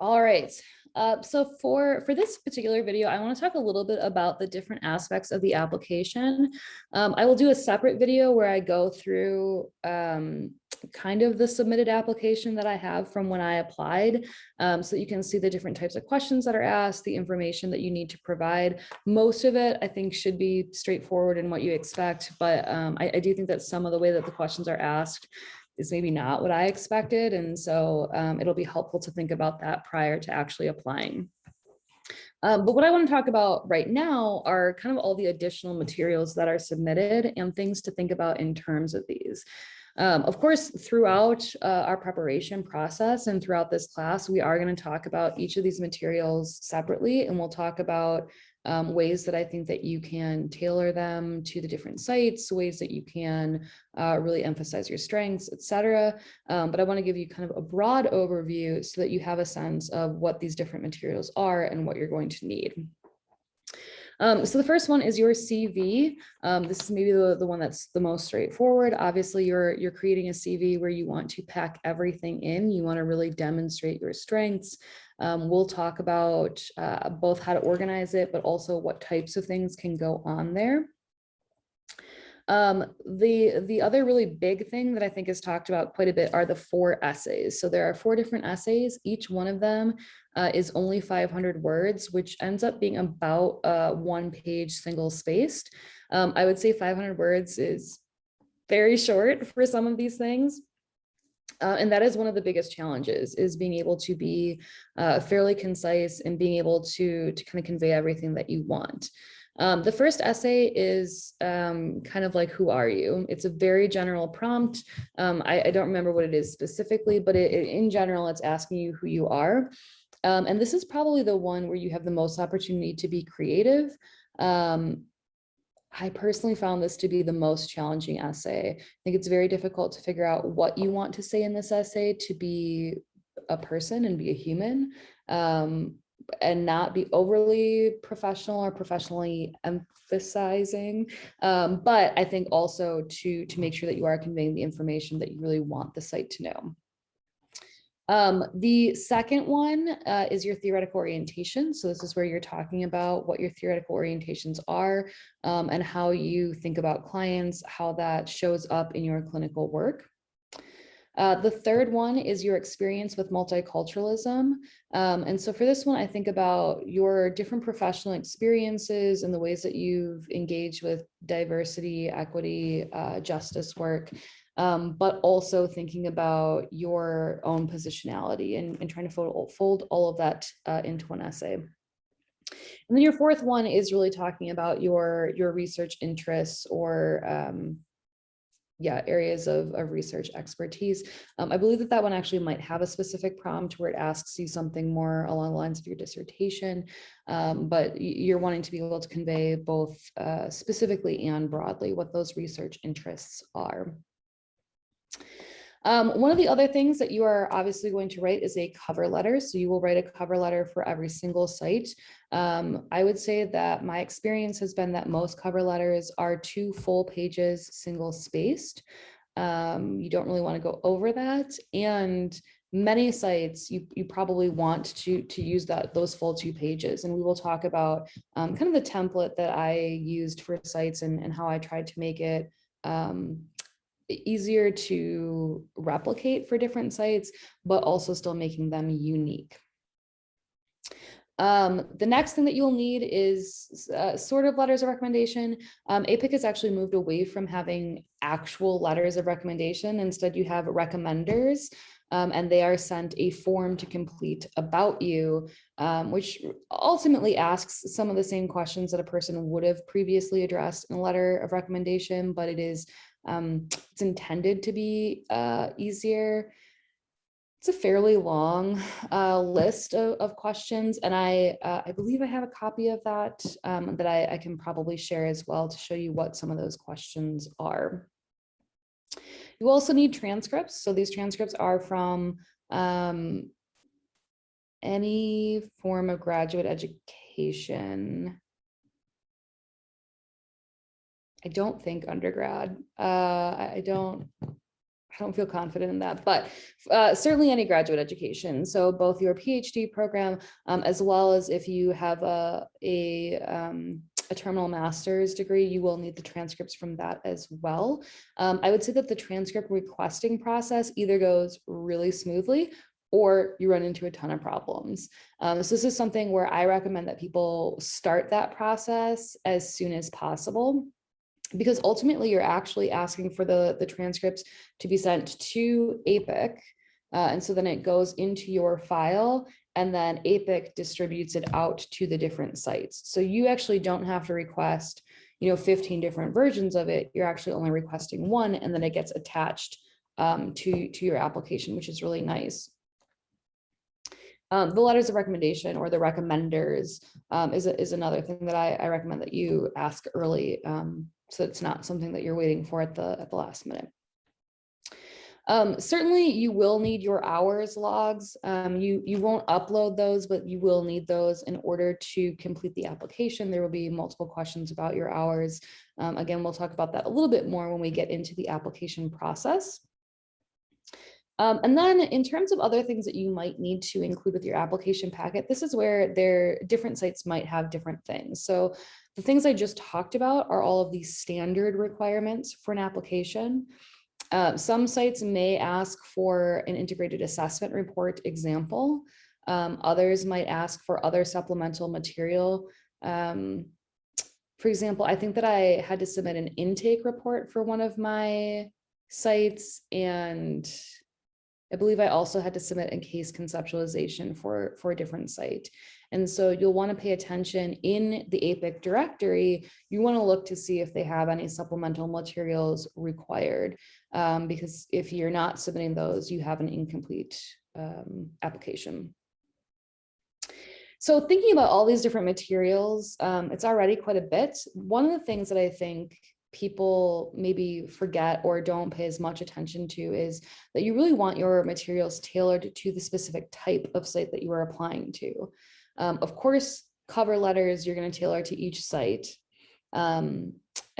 All right. So for this particular video, I want to talk a little bit about the different aspects of the application. I will do a separate video where I go through kind of the submitted application that I have from when I applied, so that you can see the different types of questions that are asked, the information that you need to provide. Most of it, I think, should be straightforward in what you expect, but I do think that some of the way that the questions are asked is maybe not what I expected. And so it'll be helpful to think about that prior to actually applying. But what I want to talk about right now are kind of all the additional materials that are submitted and things to think about in terms of these. Of course, throughout our preparation process and throughout this class, we are going to talk about each of these materials separately, and we'll talk about ways that I think that you can tailor them to the different sites, ways that you can really emphasize your strengths, etc. But I want to give you kind of a broad overview so that you have a sense of what these different materials are and what you're going to need. So the first one is your CV. This is maybe the one that's the most straightforward. Obviously, you're creating a CV where you want to pack everything in. You want to really demonstrate your strengths. We'll talk about both how to organize it, but also what types of things can go on there. The other really big thing that I think is talked about quite a bit are the 4 essays. So there are 4 different essays. Each one of them is only 500 words, which ends up being about 1 page single spaced. I would say 500 words is very short for some of these things. And that is one of the biggest challenges, is being able to be fairly concise and being able to kind of convey everything that you want. The first essay is kind of like, who are you? It's a very general prompt. I don't remember what it is specifically, but in general, it's asking you who you are. And this is probably the one where you have the most opportunity to be creative. I personally found this to be the most challenging essay. I think it's very difficult to figure out what you want to say in this essay to be a person and be a human, and not be overly professional or professionally emphasizing. But I think also to make sure that you are conveying the information that you really want the site to know. The second one is your theoretical orientation. So this is where you're talking about what your theoretical orientations are, and how you think about clients, how that shows up in your clinical work. The third one is your experience with multiculturalism. And so for this one, I think about your different professional experiences and the ways that you've engaged with diversity, equity, justice work. But also thinking about your own positionality and trying to fold all of that into one essay. And then your fourth one is really talking about your research interests or areas of research expertise. I believe that one actually might have a specific prompt where it asks you something more along the lines of your dissertation, but you're wanting to be able to convey both specifically and broadly what those research interests are. One of the other things that you are obviously going to write is a cover letter. So you will write a cover letter for every single site. I would say that my experience has been that most cover letters are 2 full pages, single spaced. You don't really want to go over that. And many sites, you probably want to use those full 2 pages. And we will talk about kind of the template that I used for sites and how I tried to make it easier to replicate for different sites, but also still making them unique. The next thing that you'll need is sort of letters of recommendation. APPIC has actually moved away from having actual letters of recommendation. Instead, you have recommenders, and they are sent a form to complete about you, which ultimately asks some of the same questions that a person would have previously addressed in a letter of recommendation, but it's intended to be easier. It's a fairly long list of questions, and I believe I have a copy of that that I can probably share as well to show you what some of those questions are. You also need transcripts. So these transcripts are from any form of graduate education. I don't think undergrad. I don't I don't feel confident in that, but certainly any graduate education. So both your PhD program, as well as if you have a terminal master's degree, you will need the transcripts from that as well. I would say that the transcript requesting process either goes really smoothly or you run into a ton of problems. So this is something where I recommend that people start that process as soon as possible, because ultimately you're actually asking for the transcripts to be sent to APPIC. And so then it goes into your file, and then APPIC distributes it out to the different sites. So you actually don't have to request, 15 different versions of it. You're actually only requesting one, and then it gets attached to your application, which is really nice. The letters of recommendation, or the recommenders, is another thing that I recommend that you ask early, so it's not something that you're waiting for at the last minute. Certainly you will need your hours logs. You won't upload those, but you will need those in order to complete the application. There will be multiple questions about your hours. Again, we'll talk about that a little bit more when we get into the application process. And then in terms of other things that you might need to include with your application packet, this is where different sites might have different things. So the things I just talked about are all of these standard requirements for an application. Some sites may ask for an integrated assessment report example. Others might ask for other supplemental material. For example, I think that I had to submit an intake report for one of my sites, and I believe I also had to submit a case conceptualization for a different site. And so you'll want to pay attention in the APPIC directory. You want to look to see if they have any supplemental materials required, because if you're not submitting those, you have an incomplete application. So thinking about all these different materials, it's already quite a bit. One of the things that I think people maybe forget or don't pay as much attention to is that you really want your materials tailored to the specific type of site that you are applying to. Of course, cover letters, you're going to tailor to each site. And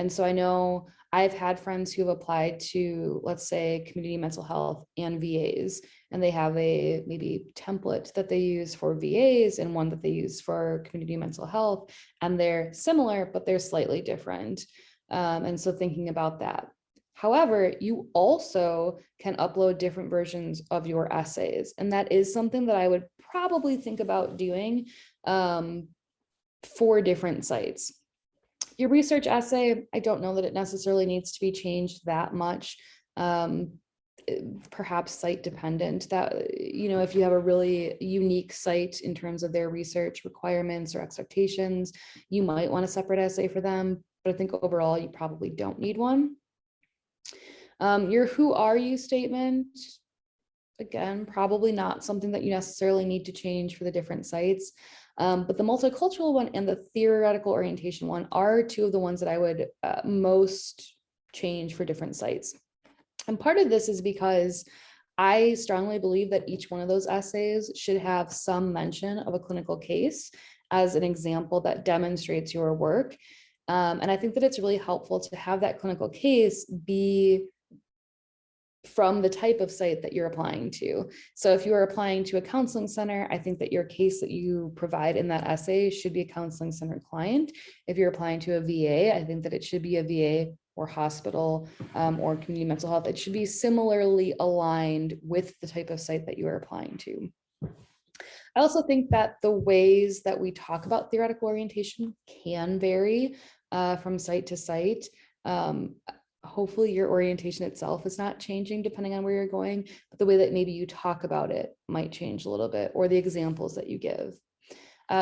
so I know I've had friends who have applied to, let's say, community mental health and VAs, and they have a maybe template that they use for VAs and one that they use for community mental health, and they're similar, but they're slightly different. And so thinking about that. However, you also can upload different versions of your essays. And that is something that I would probably think about doing for different sites. Your research essay, I don't know that it necessarily needs to be changed that much. Perhaps site dependent, that, if you have a really unique site in terms of their research requirements or expectations, you might want a separate essay for them. But I think overall, you probably don't need one. Your who are you statement, again, probably not something that you necessarily need to change for the different sites. But the multicultural one and the theoretical orientation one are two of the ones that I would most change for different sites. And part of this is because I strongly believe that each one of those essays should have some mention of a clinical case as an example that demonstrates your work. And I think that it's really helpful to have that clinical case be from the type of site that you're applying to. So if you are applying to a counseling center, I think that your case that you provide in that essay should be a counseling center client. If you're applying to a VA, I think that it should be a VA or hospital or community mental health. It should be similarly aligned with the type of site that you are applying to. I also think that the ways that we talk about theoretical orientation can vary from site to site. Hopefully your orientation itself is not changing depending on where you're going, but the way that maybe you talk about it might change a little bit, or the examples that you give.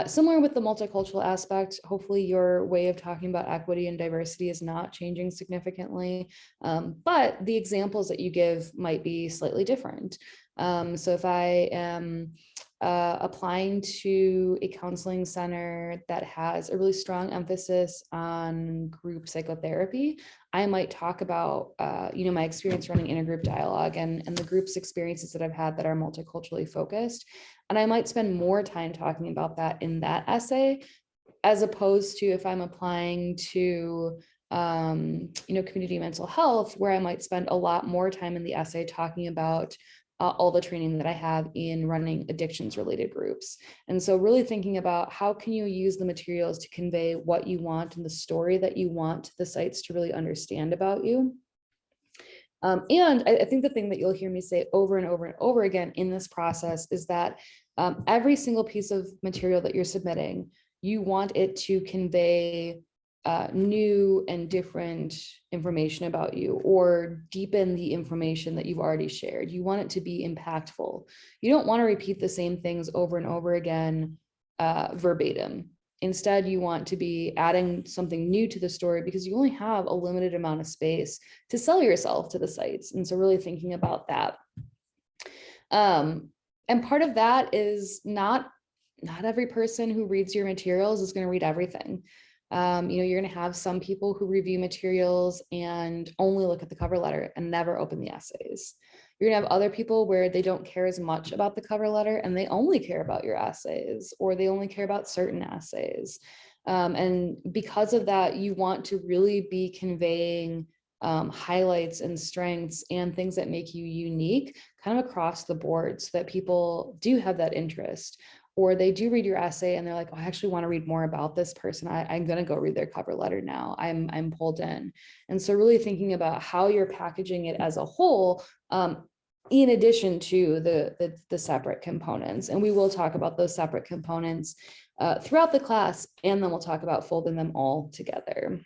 Similar with the multicultural aspect, hopefully your way of talking about equity and diversity is not changing significantly, but the examples that you give might be slightly different. So if I am applying to a counseling center that has a really strong emphasis on group psychotherapy, I might talk about, my experience running intergroup dialogue and the group's experiences that I've had that are multiculturally focused. And I might spend more time talking about that in that essay, as opposed to if I'm applying to community mental health, where I might spend a lot more time in the essay talking about all the training that I have in running addictions related groups. And so really thinking about how can you use the materials to convey what you want and the story that you want the sites to really understand about you. And I think the thing that you'll hear me say over and over and over again in this process is that every single piece of material that you're submitting, you want it to convey new and different information about you, or deepen the information that you've already shared. You want it to be impactful. You don't want to repeat the same things over and over again verbatim. Instead, you want to be adding something new to the story, because you only have a limited amount of space to sell yourself to the sites. And so really thinking about that. And part of that is not every person who reads your materials is going to read everything. You're going to have some people who review materials and only look at the cover letter and never open the essays. You're going to have other people where they don't care as much about the cover letter and they only care about your essays, or they only care about certain essays. And because of that, you want to really be conveying highlights and strengths and things that make you unique kind of across the board, so that people do have that interest, or they do read your essay and they're like, oh, I actually want to read more about this person. I'm going to go read their cover letter now. I'm pulled in. And so really thinking about how you're packaging it as a whole, in addition to the separate components. And we will talk about those separate components throughout the class, and then we'll talk about folding them all together.